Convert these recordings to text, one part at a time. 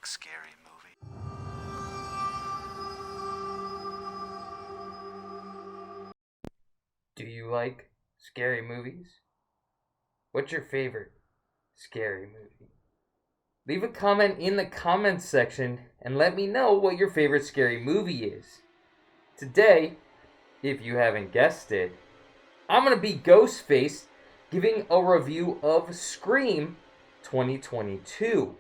like scary movies? Do you like scary movies? What's your favorite scary movie? Leave a comment in the comments section and let me know what your favorite scary movie is. Today, if you haven't guessed it, I'm going to be Ghostface giving a review of Scream 2022.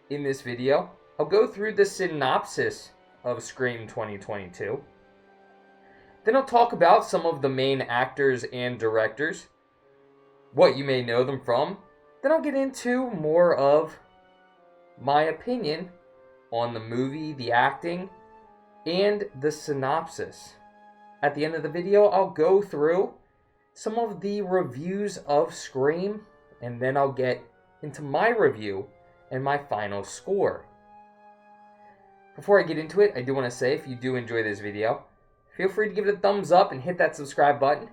In this video, I'll go through the synopsis of Scream 2022. Then I'll talk about some of the main actors and directors, what you may know them from. Then I'll get into more of my opinion on the movie, the acting, and the synopsis. At the end of the video, I'll go through some of the reviews of Scream, and then I'll get into my review and my final score. Before I get into it, I do want to say, if you do enjoy this video, feel free to give it a thumbs up and hit that subscribe button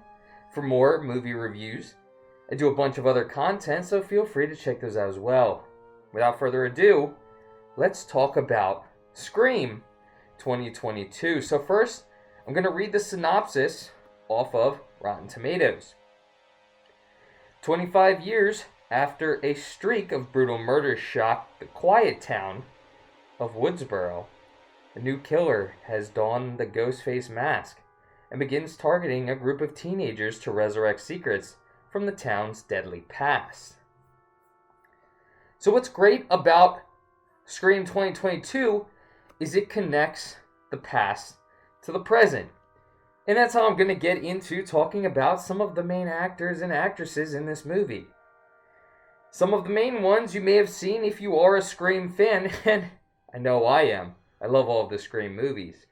for more movie reviews. I do a bunch of other content, so feel free to check those out as well. Without further ado, let's talk about Scream 2022. So first, I'm going to read the synopsis off of Rotten Tomatoes. 25 years after a streak of brutal murders shocked the quiet town of Woodsboro, a new killer has donned the Ghostface mask and begins targeting a group of teenagers to resurrect secrets from the town's deadly past. So what's great about Scream 2022 is it connects the past to the present. And that's how I'm going to get into talking about some of the main actors and actresses in this movie. Some of the main ones you may have seen if you are a Scream fan, and I know I am. I love all of the Scream movies.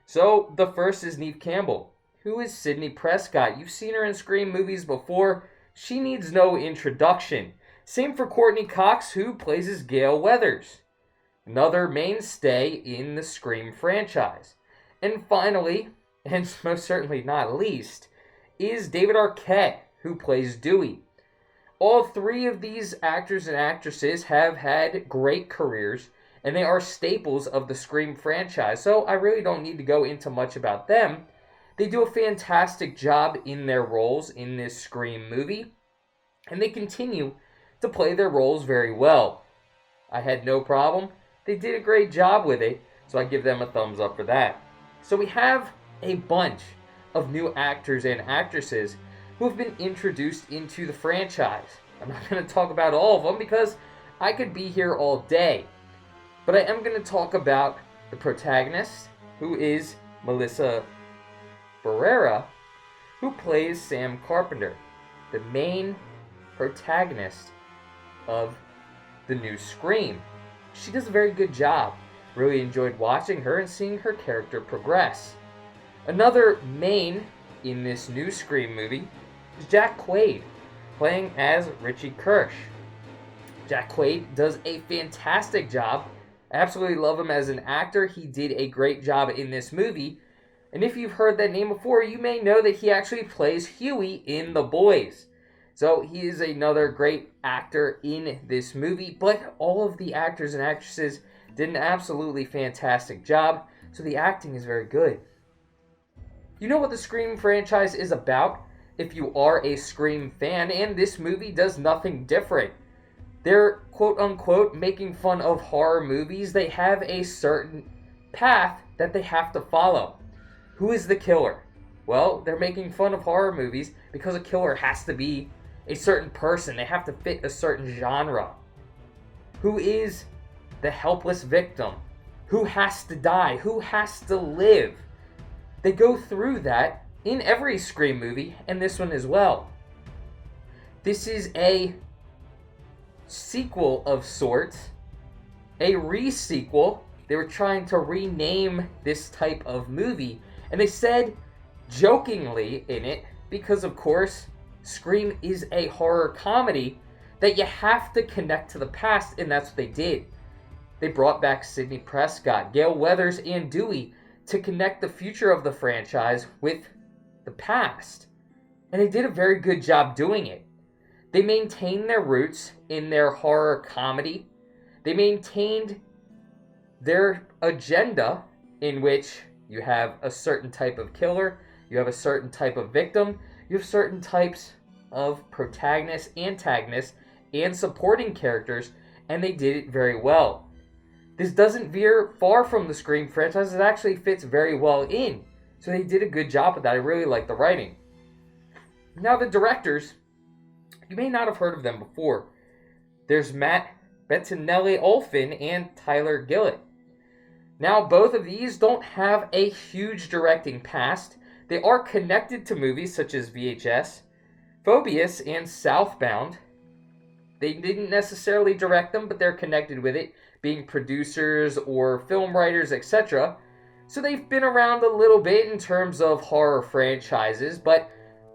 So the first is Neve Campbell, who is Sidney Prescott. You've seen her in Scream movies before. She needs no introduction. Same for Courtney Cox, who plays as Gale Weathers, another mainstay in the Scream franchise. And finally, and most certainly not least, is David Arquette, who plays Dewey. All three of these actors and actresses have had great careers, and they are staples of the Scream franchise, so I really don't need to go into much about them. They do a fantastic job in their roles in this Scream movie, and they continue to play their roles very well. I had no problem. They did a great job with it, so I give them a thumbs up for that. So we have a bunch of new actors and actresses who have been introduced into the franchise. I'm not going to talk about all of them because I could be here all day. But I am going to talk about the protagonist, who is Melissa Barrera, who plays Sam Carpenter, the main protagonist of the new Scream. She does a very good job. Really enjoyed watching her and seeing her character progress. Another main in this new Scream movie is Jack Quaid, playing as Richie Kirsch. Jack Quaid does a fantastic job. I absolutely love him as an actor. He did a great job in this movie. And if you've heard that name before, you may know that he actually plays Huey in The Boys. So he is another great actor in this movie. But all of the actors and actresses did an absolutely fantastic job. So the acting is very good. You know what the Scream franchise is about if you are a Scream fan, and this movie does nothing different. They're quote-unquote making fun of horror movies. They have a certain path that they have to follow. Who is the killer? Well, they're making fun of horror movies because a killer has to be a certain person. They have to fit a certain genre. Who is the helpless victim? Who has to die? Who has to live? They go through that in every Scream movie, and this one as well. This is a sequel of sorts, a re-sequel. They were trying to rename this type of movie, and they said jokingly in it, because of course Scream is a horror comedy, that you have to connect to the past, and that's what they did. They brought back Sidney Prescott, Gale Weathers, and Dewey to connect the future of the franchise with the past. And they did a very good job doing it. They maintained their roots in their horror comedy. They maintained their agenda, in which you have a certain type of killer, you have a certain type of victim, you have certain types of protagonists, antagonists, and supporting characters, and they did it very well. This doesn't veer far from the Scream franchise. It actually fits very well in. So they did a good job with that. I really like the writing. Now the directors, you may not have heard of them before. There's Matt Bettinelli-Olphin and Tyler Gillett. Now both of these don't have a huge directing past. They are connected to movies such as VHS, Phobias, and Southbound. They didn't necessarily direct them, but they're connected with it, being producers or film writers, etc. So they've been around a little bit in terms of horror franchises, but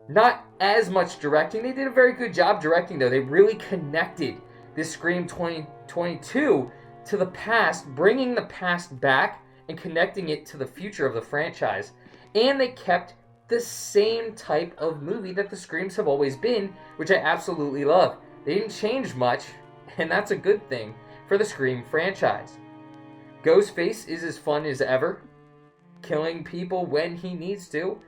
not as much directing. They did a very good job directing, though. They really connected this Scream 2022 to the past, bringing the past back and connecting it to the future of the franchise. And they kept the same type of movie that the Screams have always been, which I absolutely love. They didn't change much, and that's a good thing for the Scream franchise. Ghostface is as fun as ever, killing people when he needs to.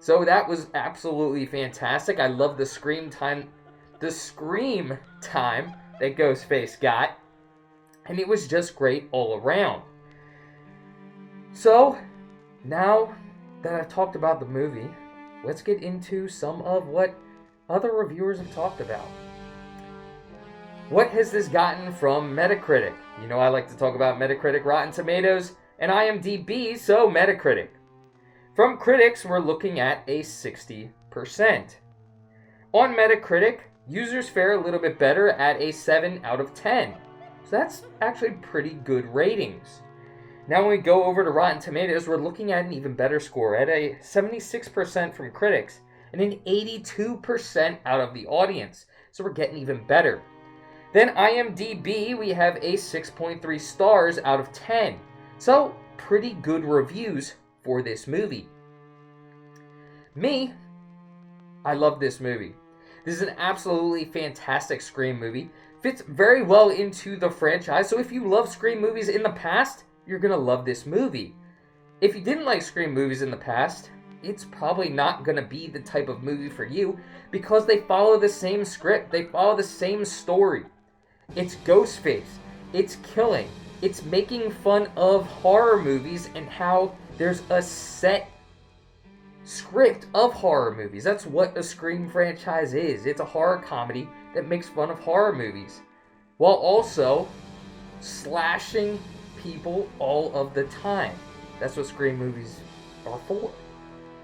So that was absolutely fantastic. I love the scream time that Ghostface got. And it was just great all around. So, now that I've talked about the movie, let's get into some of what other reviewers have talked about. What has this gotten from Metacritic? You know I like to talk about Metacritic, Rotten Tomatoes, and IMDb, so Metacritic. From critics, we're looking at a 60%. On Metacritic, users fare a little bit better at a 7 out of 10. So that's actually pretty good ratings. Now when we go over to Rotten Tomatoes, we're looking at an even better score at a 76% from critics and an 82% out of the audience. So we're getting even better. Then IMDb, we have a 6.3 stars out of 10. So pretty good reviews for this movie. Me, I love this movie. This is an absolutely fantastic Scream movie. Fits very well into the franchise, so if you love Scream movies in the past, you're going to love this movie. If you didn't like Scream movies in the past, it's probably not going to be the type of movie for you because they follow the same script, they follow the same story. It's Ghostface, it's killing, it's making fun of horror movies and how there's a set script of horror movies. That's what a Scream franchise is. It's a horror comedy that makes fun of horror movies while also slashing people all of the time. That's what Scream movies are for.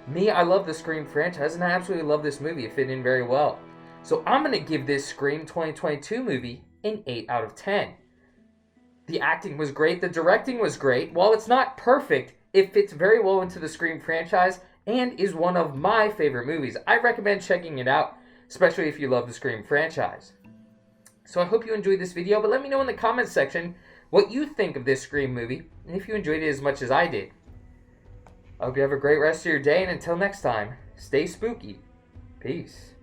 Me, I love the Scream franchise and I absolutely love this movie. It fit in very well. So I'm going to give this Scream 2022 movie an 8 out of 10. The acting was great. The directing was great. While it's not perfect, it fits very well into the Scream franchise and is one of my favorite movies. I recommend checking it out, especially if you love the Scream franchise. So I hope you enjoyed this video, but let me know in the comments section what you think of this Scream movie, and if you enjoyed it as much as I did. I hope you have a great rest of your day, and until next time, stay spooky. Peace.